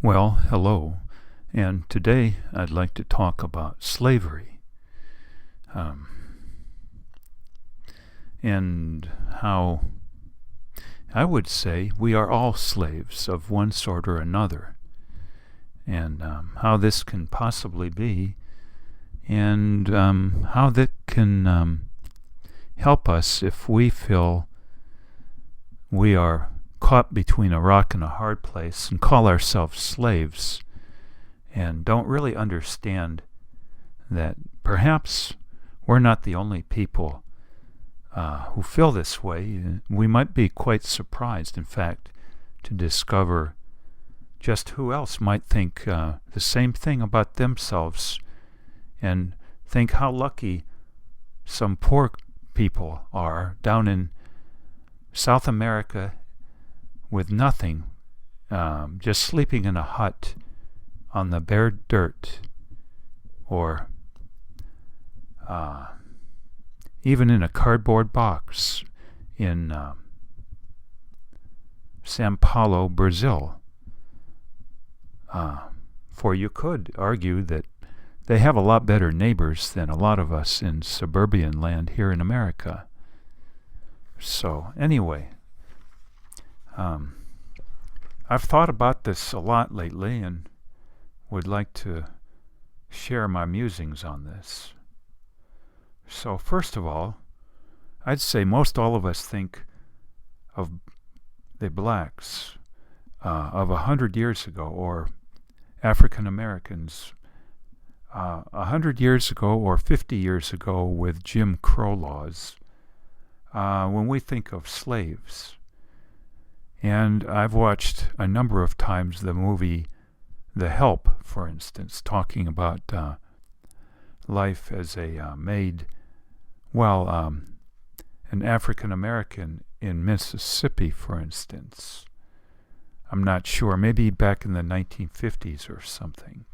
Well, hello, and today I'd like to talk about slavery um, and how I would say we are all slaves of one sort or another, and how this can possibly be, and how that can help us if we feel we are caught between a rock and a hard place and call ourselves slaves and don't really understand that perhaps we're not the only people who feel this way. We might be quite surprised, in fact, to discover just who else might think the same thing about themselves and think how lucky some poor people are down in South America with nothing, just sleeping in a hut on the bare dirt, or even in a cardboard box in Sao Paulo, Brazil. For you could argue that they have a lot better neighbors than a lot of us in suburban land here in America. So anyway, I've thought about this a lot lately and would like to share my musings on this. So first of all, I'd say most all of us think of the blacks of 100 years ago, or African Americans 100 years ago or 50 years ago with Jim Crow laws, when we think of slaves. And I've watched a number of times the movie The Help, for instance, talking about life as a maid, an African American in Mississippi, for instance. I'm not sure, maybe back in the 1950s or something.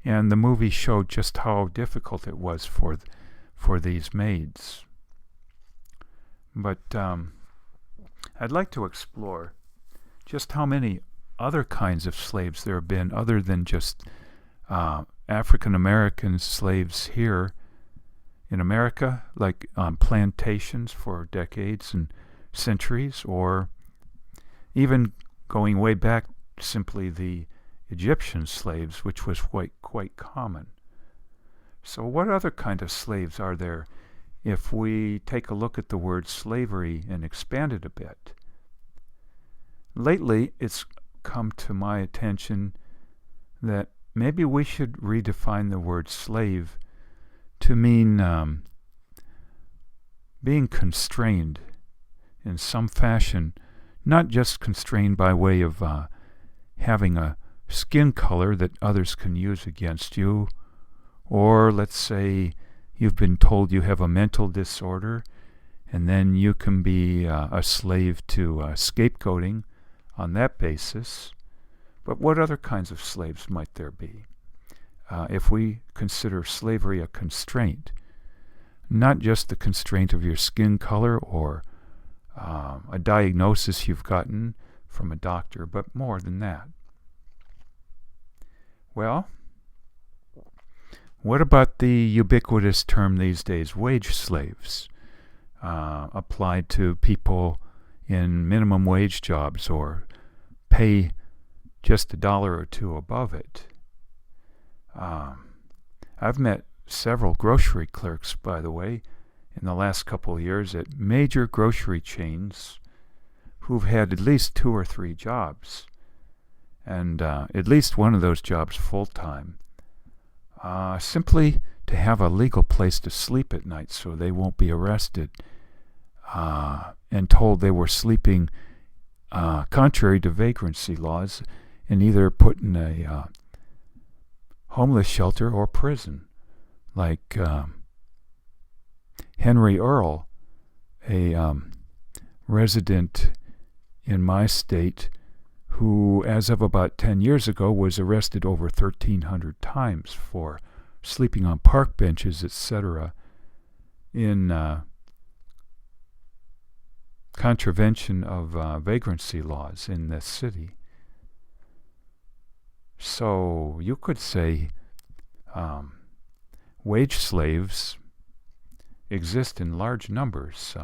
And the movie showed just how difficult it was for these maids. But I'd like to explore just how many other kinds of slaves there have been other than just African American slaves here in America, like on plantations for decades and centuries, or even going way back, simply the Egyptian slaves, which was quite common. So what other kind of slaves are there if we take a look at the word slavery and expand it a bit? Lately, it's come to my attention that maybe we should redefine the word slave to mean being constrained in some fashion, not just constrained by way of having a skin color that others can use against you, or let's say you've been told you have a mental disorder, and then you can be a slave to scapegoating on that basis. But what other kinds of slaves might there be? If we consider slavery a constraint, not just the constraint of your skin color or a diagnosis you've gotten from a doctor, but more than that. Well, what about the ubiquitous term these days, wage slaves, applied to people in minimum wage jobs or pay just $1 or $2 above it? I've met several grocery clerks, by the way, in the last couple of years at major grocery chains who've had at least 2 or 3 jobs, and at least one of those jobs full-time, simply to have a legal place to sleep at night so they won't be arrested, and told they were sleeping contrary to vagrancy laws and either put in a homeless shelter or prison, like Henry Earl, a resident in my state, who as of about 10 years ago was arrested over 1,300 times for sleeping on park benches, etc., in contravention of vagrancy laws in this city. So you could say wage slaves exist in large numbers.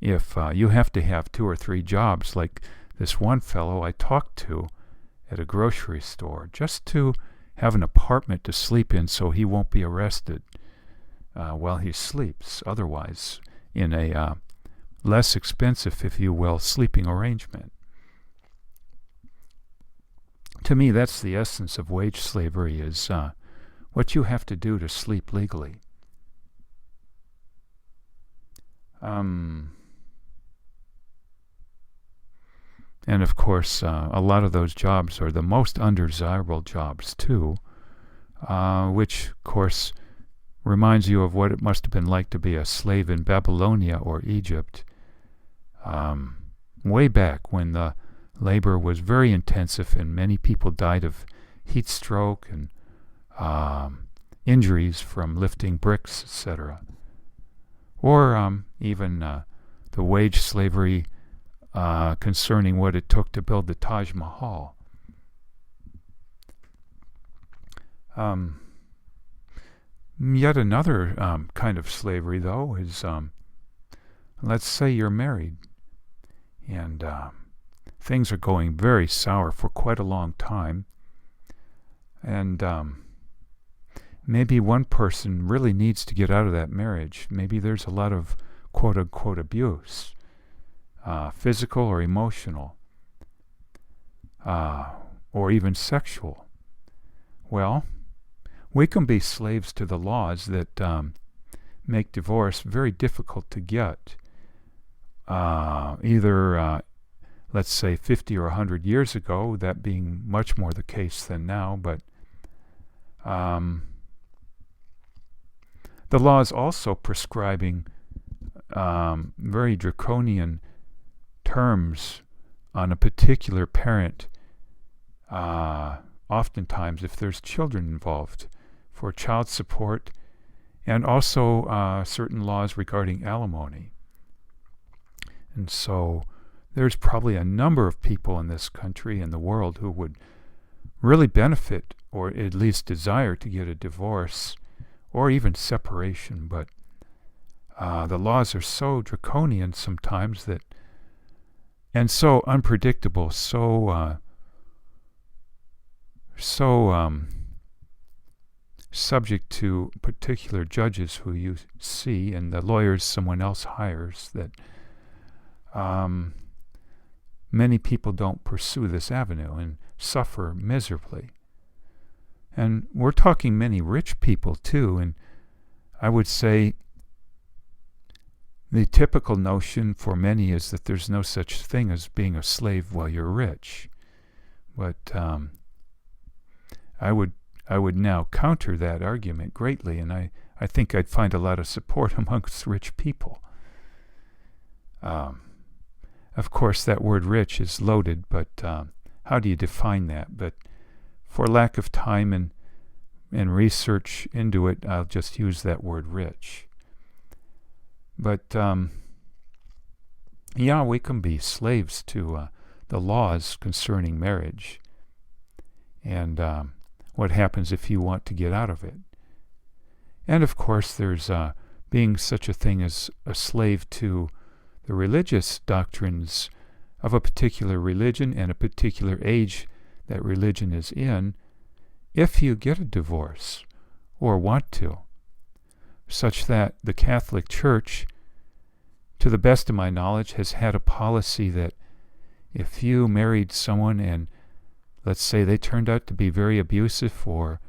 If you have to have 2 or 3 jobs, like this one fellow I talked to at a grocery store, just to have an apartment to sleep in so he won't be arrested while he sleeps, otherwise in a less expensive, if you will, sleeping arrangement. To me, that's the essence of wage slavery, is what you have to do to sleep legally. And of course, a lot of those jobs are the most undesirable jobs too, which of course reminds you of what it must have been like to be a slave in Babylonia or Egypt, way back when the labor was very intensive and many people died of heat stroke and injuries from lifting bricks, etc. Or even the wage slavery concerning what it took to build the Taj Mahal. Yet another kind of slavery, though, is let's say you're married and things are going very sour for quite a long time, and maybe one person really needs to get out of that marriage. Maybe there's a lot of quote-unquote abuse, physical or emotional, or even sexual. Well, we can be slaves to the laws that make divorce very difficult to get. Either, let's say 50 or 100 years ago, that being much more the case than now, but the laws also prescribing very draconian terms on a particular parent, oftentimes if there's children involved, for child support, and also certain laws regarding alimony. And so there's probably a number of people in this country and the world who would really benefit, or at least desire, to get a divorce or even separation, but the laws are so draconian sometimes that, and so unpredictable, so subject to particular judges who you see and the lawyers someone else hires, that many people don't pursue this avenue and suffer miserably. And we're talking many rich people too, and I would say the typical notion for many is that there's no such thing as being a slave while you're rich. But I would now counter that argument greatly, and I think I'd find a lot of support amongst rich people. Of course, that word rich is loaded, but how do you define that? But for lack of time and research into it, I'll just use that word rich. But yeah, we can be slaves to the laws concerning marriage and what happens if you want to get out of it. And of course, there's being such a thing as a slave to the religious doctrines of a particular religion and a particular age that religion is in, if you get a divorce or want to, such that the Catholic Church, to the best of my knowledge, has had a policy that if you married someone and let's say they turned out to be very abusive, or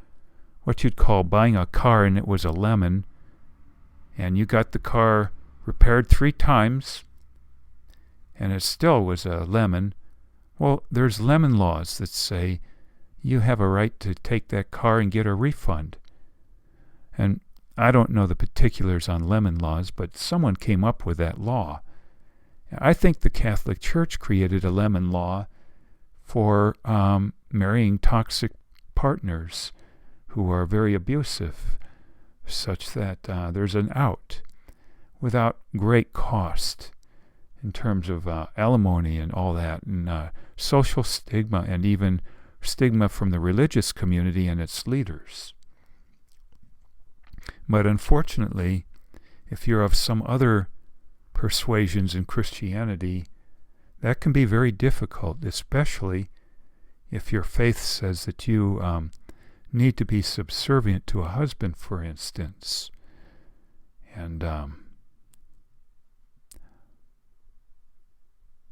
what you'd call buying a car and it was a lemon, and you got the car repaired 3 times and it still was a lemon, well, there's lemon laws that say you have a right to take that car and get a refund. And I don't know the particulars on lemon laws, but someone came up with that law. I think the Catholic Church created a lemon law for marrying toxic partners who are very abusive, such that there's an out without great cost in terms of alimony and all that, and social stigma, and even stigma from the religious community and its leaders. But unfortunately, if you're of some other persuasions in Christianity, that can be very difficult, especially if your faith says that you need to be subservient to a husband, for instance. And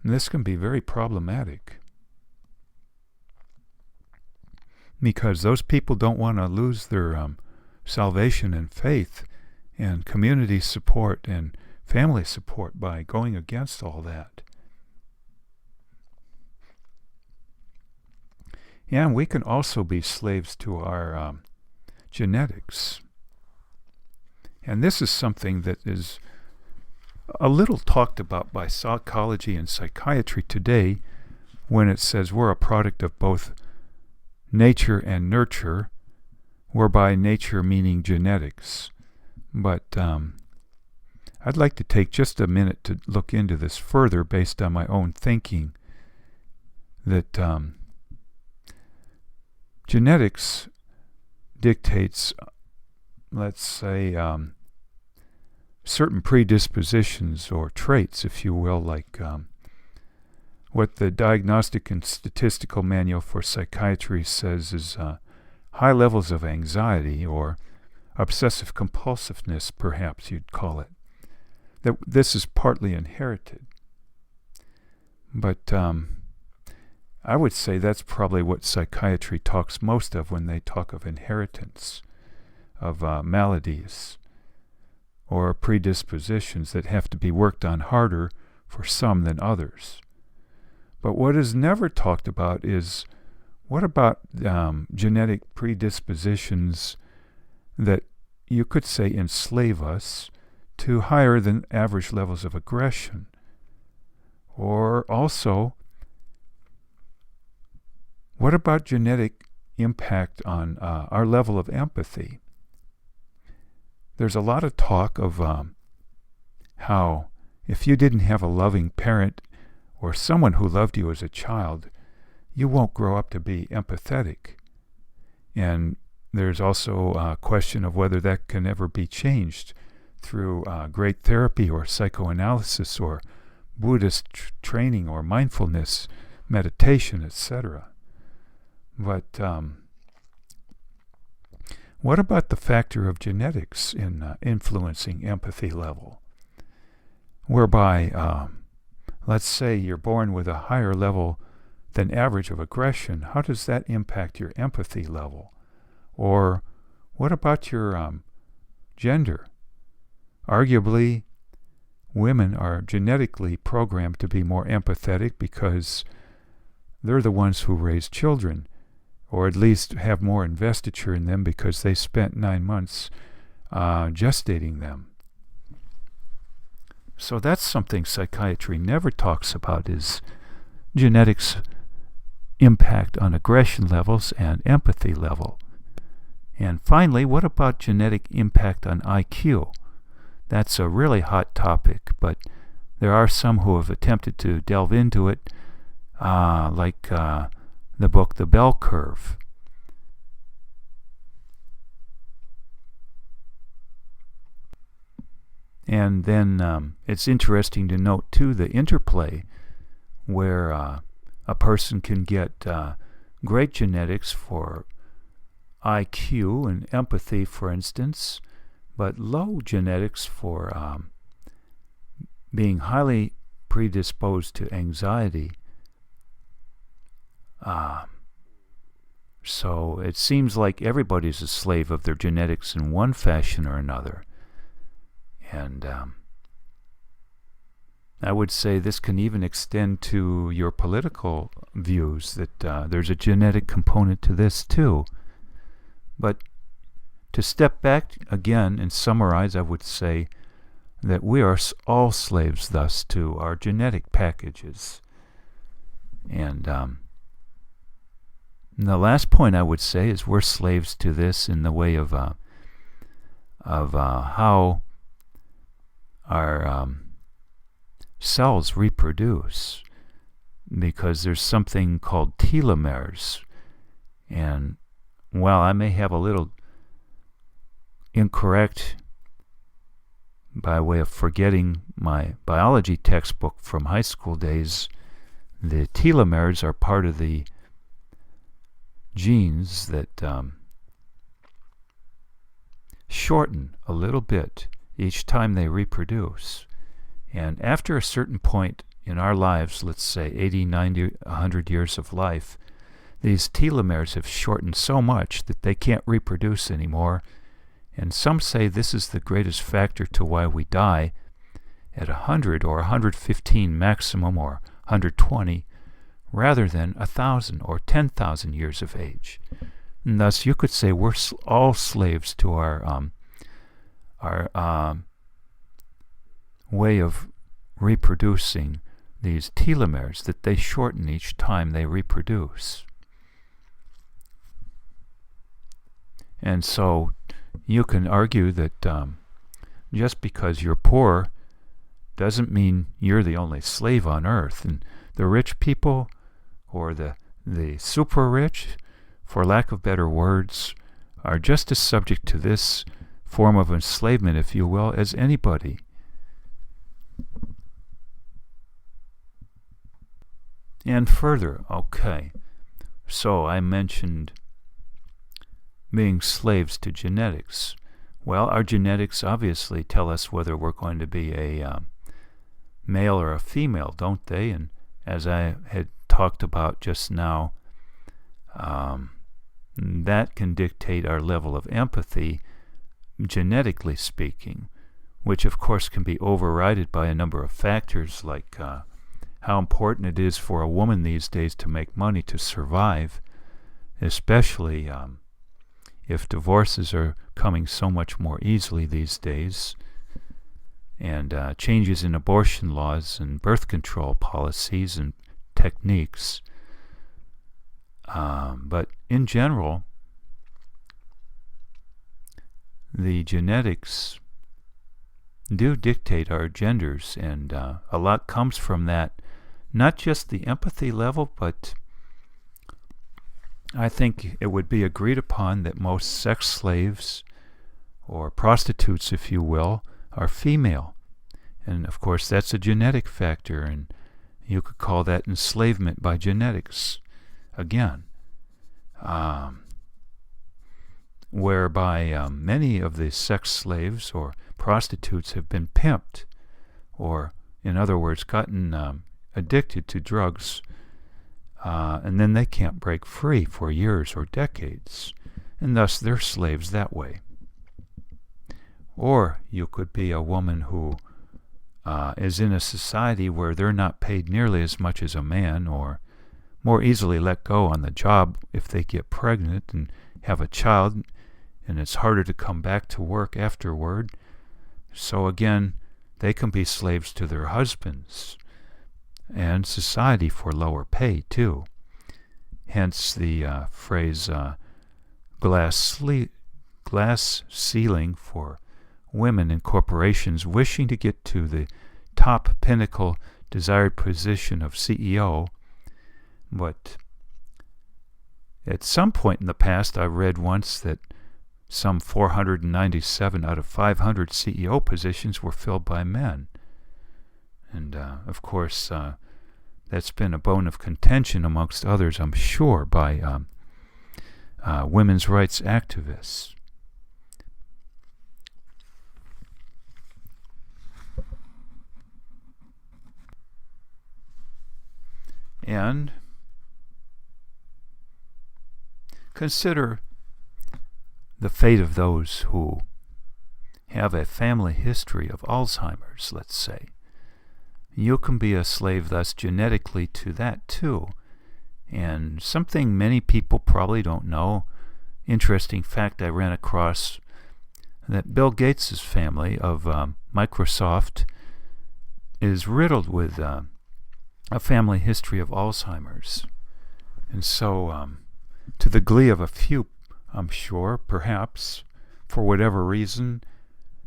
this can be very problematic, because those people don't want to lose their salvation and faith and community support and family support by going against all that. And we can also be slaves to our genetics. And this is something that is a little talked about by psychology and psychiatry today, when it says we're a product of both nature and nurture, whereby nature meaning genetics. But I'd like to take just a minute to look into this further based on my own thinking, that genetics dictates, let's say, certain predispositions or traits, if you will, like what the Diagnostic and Statistical Manual for Psychiatry says is high levels of anxiety, or obsessive compulsiveness, perhaps you'd call it. That this is partly inherited. But I would say that's probably what psychiatry talks most of when they talk of inheritance, of maladies or predispositions that have to be worked on harder for some than others. But what is never talked about is, what about genetic predispositions that you could say enslave us to higher than average levels of aggression? Or also, what about genetic impact on our level of empathy? There's a lot of talk of how if you didn't have a loving parent or someone who loved you as a child, you won't grow up to be empathetic. And there's also a question of whether that can ever be changed through great therapy or psychoanalysis or Buddhist training or mindfulness, meditation, etc. But what about the factor of genetics in influencing empathy level? Whereby, let's say you're born with a higher level than average of aggression, how does that impact your empathy level? Or what about your gender? Arguably, women are genetically programmed to be more empathetic because they're the ones who raise children, or at least have more investiture in them because they spent 9 months gestating them. So that's something psychiatry never talks about, is genetics impact on aggression levels and empathy level. And finally, what about genetic impact on IQ? That's a really hot topic, but there are some who have attempted to delve into it, like the book The Bell Curve. And then it's interesting to note, too, the interplay where a person can get great genetics for IQ and empathy, for instance, but low genetics for being highly predisposed to anxiety. So it seems like everybody's a slave of their genetics in one fashion or another. And I would say this can even extend to your political views, that there's a genetic component to this too. But to step back again and summarize, I would say that we are all slaves thus to our genetic packages. And the last point I would say is we're slaves to this in the way of how our cells reproduce, because there's something called telomeres And while I may have a little incorrect by way of forgetting my biology textbook from high school days, the telomeres are part of the genes that shorten a little bit each time they reproduce. And after a certain point in our lives, let's say 80, 90, 100 years of life, these telomeres have shortened so much that they can't reproduce anymore. And some say this is the greatest factor to why we die at 100 or 115 maximum, or 120, rather than 1,000 or 10,000 years of age. And thus, you could say we're all slaves to our way of reproducing these telomeres, that they shorten each time they reproduce. And so you can argue that just because you're poor doesn't mean you're the only slave on earth. And the rich people, or the super rich, for lack of better words, are just as subject to this form of enslavement, if you will, as anybody. And further, okay, so I mentioned being slaves to genetics. Well, our genetics obviously tell us whether we're going to be a male or a female, don't they? And as I had talked about just now, that can dictate our level of empathy, genetically speaking, which of course can be overridden by a number of factors, like how important it is for a woman these days to make money to survive, especially if divorces are coming so much more easily these days, and changes in abortion laws and birth control policies and techniques. But in general, the genetics do dictate our genders, and a lot comes from that. Not just the empathy level, but I think it would be agreed upon that most sex slaves, or prostitutes if you will, are female. And of course that's a genetic factor, and you could call that enslavement by genetics again. Whereby many of the sex slaves or prostitutes have been pimped, or in other words gotten addicted to drugs, and then they can't break free for years or decades, and thus they're slaves that way. Or you could be a woman who is in a society where they're not paid nearly as much as a man, or more easily let go on the job if they get pregnant and have a child, and it's harder to come back to work afterward. So again, they can be slaves to their husbands and society for lower pay too. Hence the phrase glass ceiling for women in corporations wishing to get to the top pinnacle desired position of CEO. But at some point in the past, I read once that some 497 out of 500 CEO positions were filled by men. And of course, that's been a bone of contention amongst others, I'm sure, by women's rights activists. And consider the fate of those who have a family history of Alzheimer's, let's say. You can be a slave thus genetically to that too. And something many people probably don't know, interesting fact I ran across, that Bill Gates' family of Microsoft is riddled with a family history of Alzheimer's. And so, to the glee of a few, I'm sure, perhaps, for whatever reason,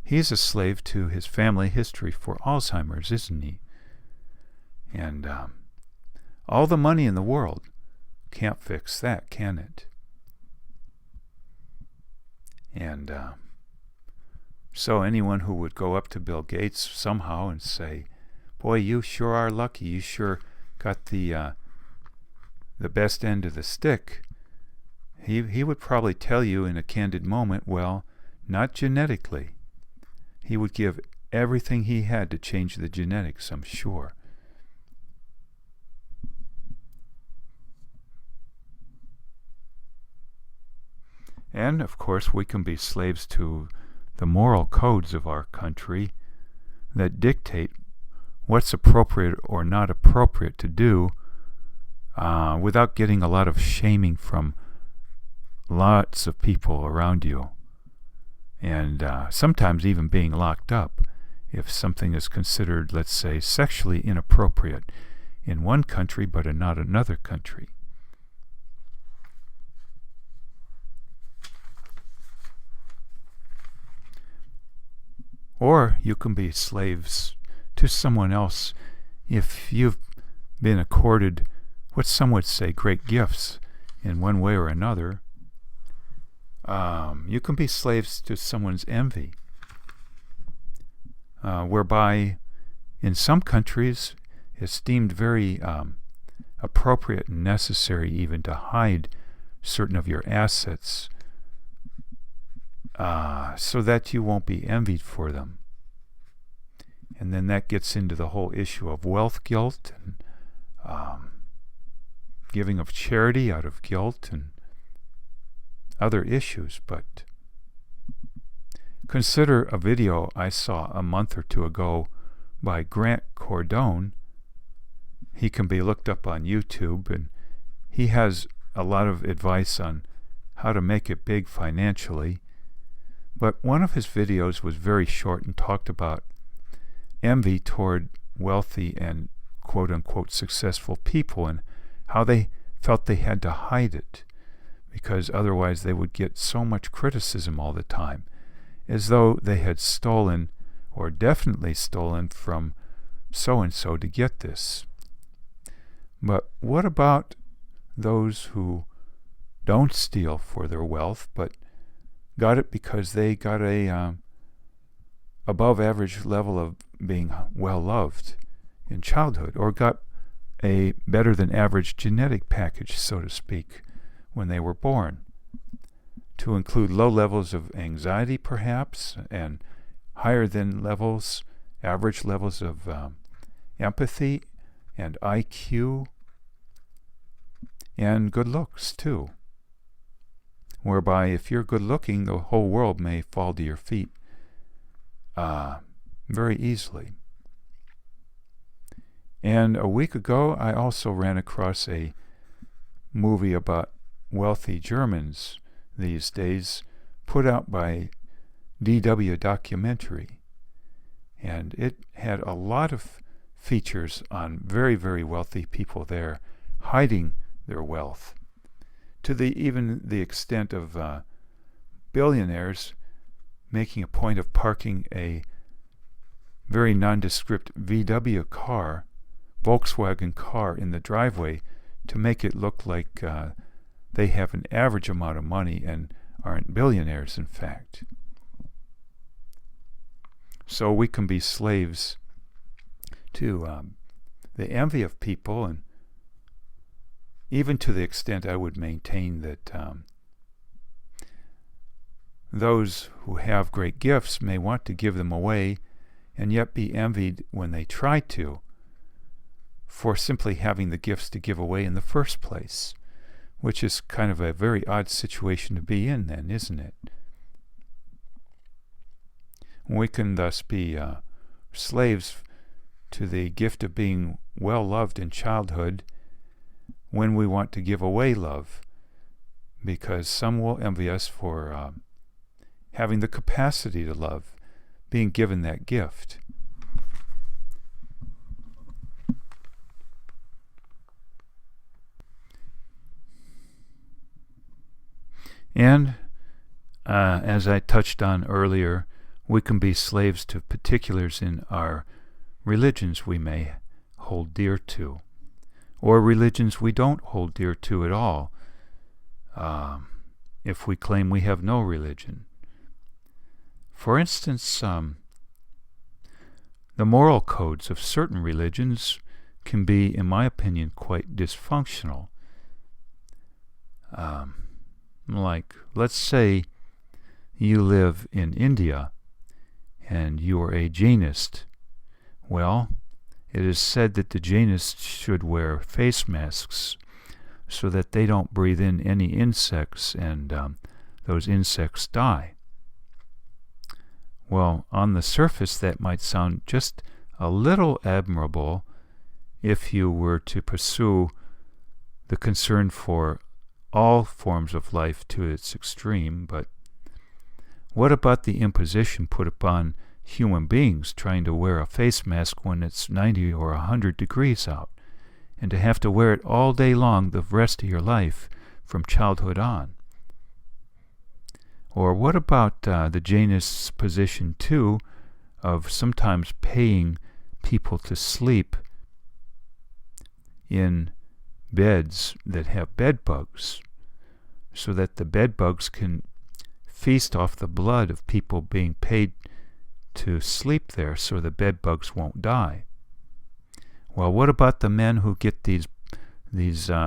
he's a slave to his family history for Alzheimer's, isn't he? And all the money in the world can't fix that, can it? And so anyone who would go up to Bill Gates somehow and say, boy, you sure are lucky, you sure got the best end of the stick, he would probably tell you in a candid moment, well, not genetically. He would give everything he had to change the genetics, I'm sure. And, of course, we can be slaves to the moral codes of our country that dictate what's appropriate or not appropriate to do without getting a lot of shaming from lots of people around you. And sometimes even being locked up if something is considered, let's say, sexually inappropriate in one country but in not another country. Or you can be slaves to someone else if you've been accorded what some would say great gifts in one way or another. You can be slaves to someone's envy, whereby in some countries it's deemed very appropriate and necessary even to hide certain of your assets so that you won't be envied for them. And then that gets into the whole issue of wealth guilt and giving of charity out of guilt and other issues. But consider a video I saw a month or two ago by Grant Cardone. He can be looked up on YouTube, and he has a lot of advice on how to make it big financially. But one of his videos was very short and talked about envy toward wealthy and quote-unquote successful people and how they felt they had to hide it because otherwise they would get so much criticism all the time, as though they had stolen or definitely stolen from so-and-so to get this. But what about those who don't steal for their wealth but got it because they got a above average level of being well loved in childhood, or got a better than average genetic package, so to speak, when they were born, to include low levels of anxiety perhaps, and higher than average levels of empathy and IQ, and good looks too, whereby if you're good looking, the whole world may fall to your feet very easily. And a week ago, I also ran across a movie about wealthy Germans these days, put out by DW Documentary. And it had a lot of features on very, very wealthy people there hiding their wealth, to even the extent of billionaires making a point of parking a very nondescript VW car, Volkswagen car, in the driveway to make it look like they have an average amount of money and aren't billionaires, in fact. So we can be slaves to the envy of people, and even to the extent I would maintain that those who have great gifts may want to give them away and yet be envied when they try to, for simply having the gifts to give away in the first place, which is kind of a very odd situation to be in then, isn't it? We can thus be slaves to the gift of being well loved in childhood when we want to give away love, because some will envy us for having the capacity to love, being given that gift. And as I touched on earlier, we can be slaves to particulars in our religions we may hold dear to, or religions we don't hold dear to at all, if we claim we have no religion. For instance, the moral codes of certain religions can be, in my opinion, quite dysfunctional. Like, let's say you live in India and you are a Jainist. Well, it is said that the Jainists should wear face masks so that they don't breathe in any insects and those insects die. Well, on the surface that might sound just a little admirable if you were to pursue the concern for all forms of life to its extreme, but what about the imposition put upon human beings trying to wear a face mask when it's 90 or 100 degrees out, and to have to wear it all day long the rest of your life from childhood on? Or what about the Jainists' position, too, of sometimes paying people to sleep in beds that have bed bugs so that the bed bugs can feast off the blood of people being paid to sleep there so the bed bugs won't die? Well, what about the men who get these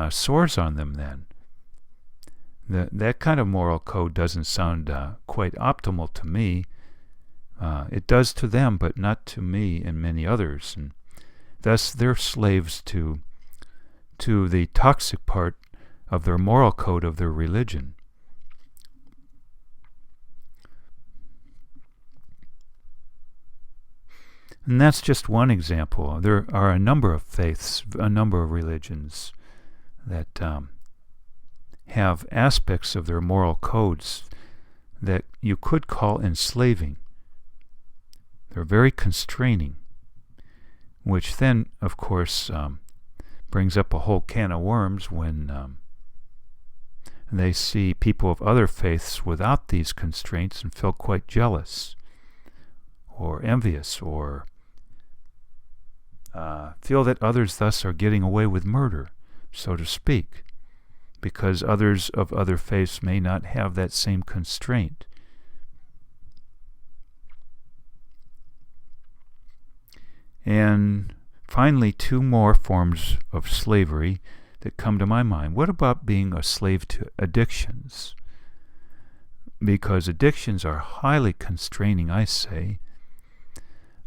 sores on them then? That kind of moral code doesn't sound quite optimal to me. It does to them, but not to me and many others. And thus, they're slaves to the toxic part of their moral code of their religion. And that's just one example. There are a number of faiths, a number of religions that have aspects of their moral codes that you could call enslaving. They're very constraining, which then, of course, brings up a whole can of worms when they see people of other faiths without these constraints and feel quite jealous or envious, or feel that others thus are getting away with murder, so to speak, because others of other faiths may not have that same constraint. And finally, two more forms of slavery that come to my mind. What about being a slave to addictions? Because addictions are highly constraining, I say.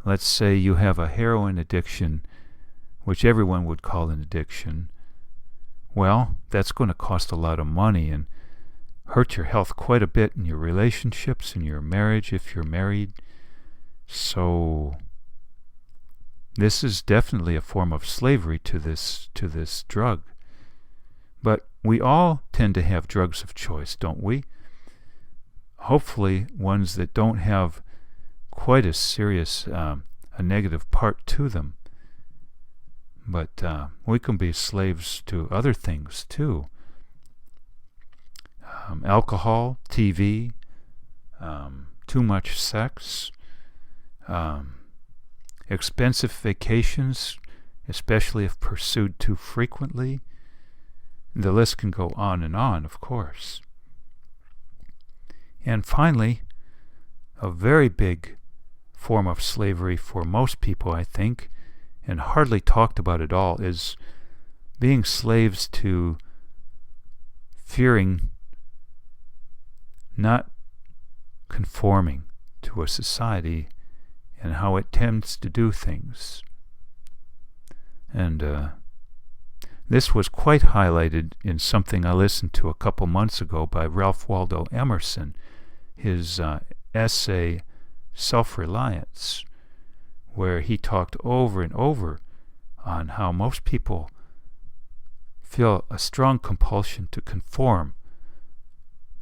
Let's say you have a heroin addiction, which everyone would call an addiction. Well, that's going to cost a lot of money and hurt your health quite a bit in your relationships, in your marriage if you're married. So this is definitely a form of slavery to this drug. But we all tend to have drugs of choice, don't we? Hopefully ones that don't have quite as serious a negative part to them. But we can be slaves to other things too. Alcohol, TV, too much sex, expensive vacations, especially if pursued too frequently. The list can go on, of course. And finally, a very big form of slavery for most people, I think, and hardly talked about at all, is being slaves to fearing not conforming to a society and how it tends to do things. And this was quite highlighted in something I listened to a couple months ago by Ralph Waldo Emerson, his essay Self-Reliance, where he talked over and over on how most people feel a strong compulsion to conform.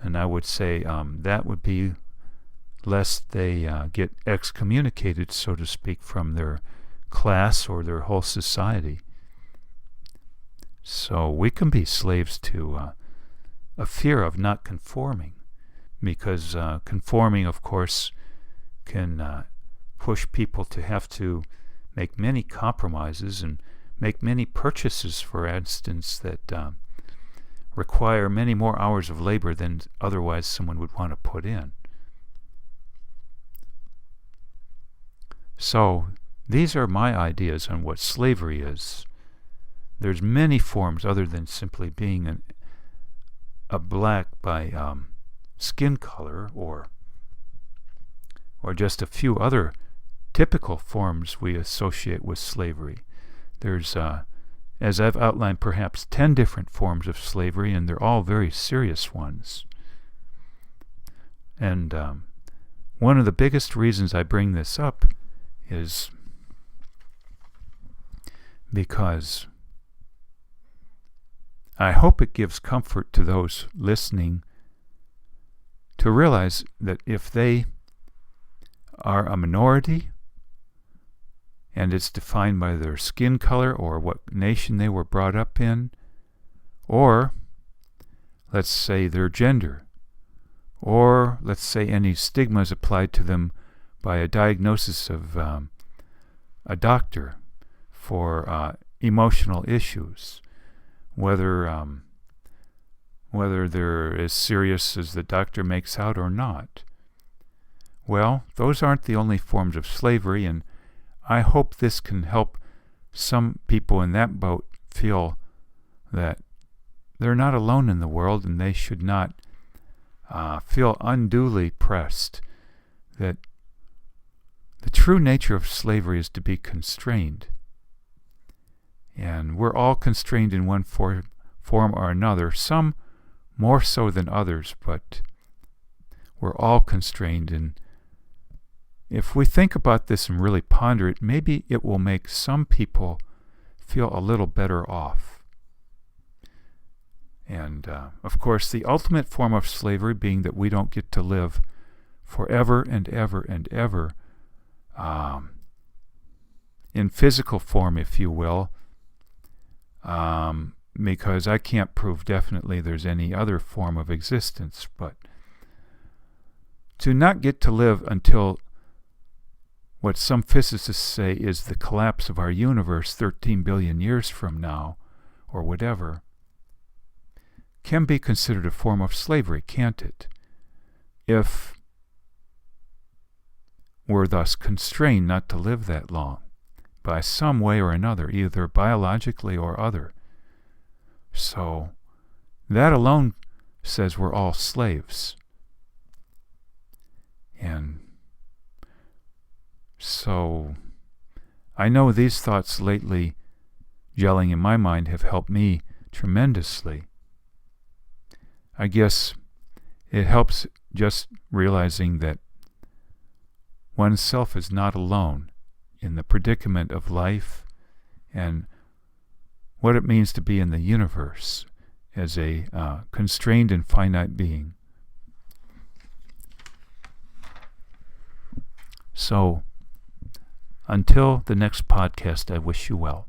And I would say that would be lest they get excommunicated, so to speak, from their class or their whole society. So we can be slaves to a fear of not conforming, because conforming, of course, can push people to have to make many compromises and make many purchases, for instance, that require many more hours of labor than otherwise someone would want to put in. So these are my ideas on what slavery is. There's many forms other than simply being a black by skin color, or just a few other typical forms we associate with slavery. There's, as I've outlined, perhaps 10 different forms of slavery, and they're all very serious ones. And one of the biggest reasons I bring this up is because I hope it gives comfort to those listening to realize that if they are a minority, and it's defined by their skin color or what nation they were brought up in, or let's say their gender, or let's say any stigmas applied to them by a diagnosis of a doctor for emotional issues, whether they're as serious as the doctor makes out or not. Well, those aren't the only forms of slavery, and I hope this can help some people in that boat feel that they're not alone in the world, and they should not feel unduly pressed, that the true nature of slavery is to be constrained. And we're all constrained in one form or another, some more so than others, but we're all constrained. And if we think about this and really ponder it, maybe it will make some people feel a little better off. And of course, the ultimate form of slavery being that we don't get to live forever and ever and ever in physical form, if you will, because I can't prove definitely there's any other form of existence, but to not get to live until what some physicists say is the collapse of our universe 13 billion years from now, or whatever, can be considered a form of slavery, can't it? If we're thus constrained not to live that long, by some way or another, either biologically or other. So that alone says we're all slaves. And so I know these thoughts lately gelling in my mind have helped me tremendously. I guess it helps just realizing that oneself is not alone in the predicament of life and what it means to be in the universe as a constrained and finite being. So, until the next podcast, I wish you well.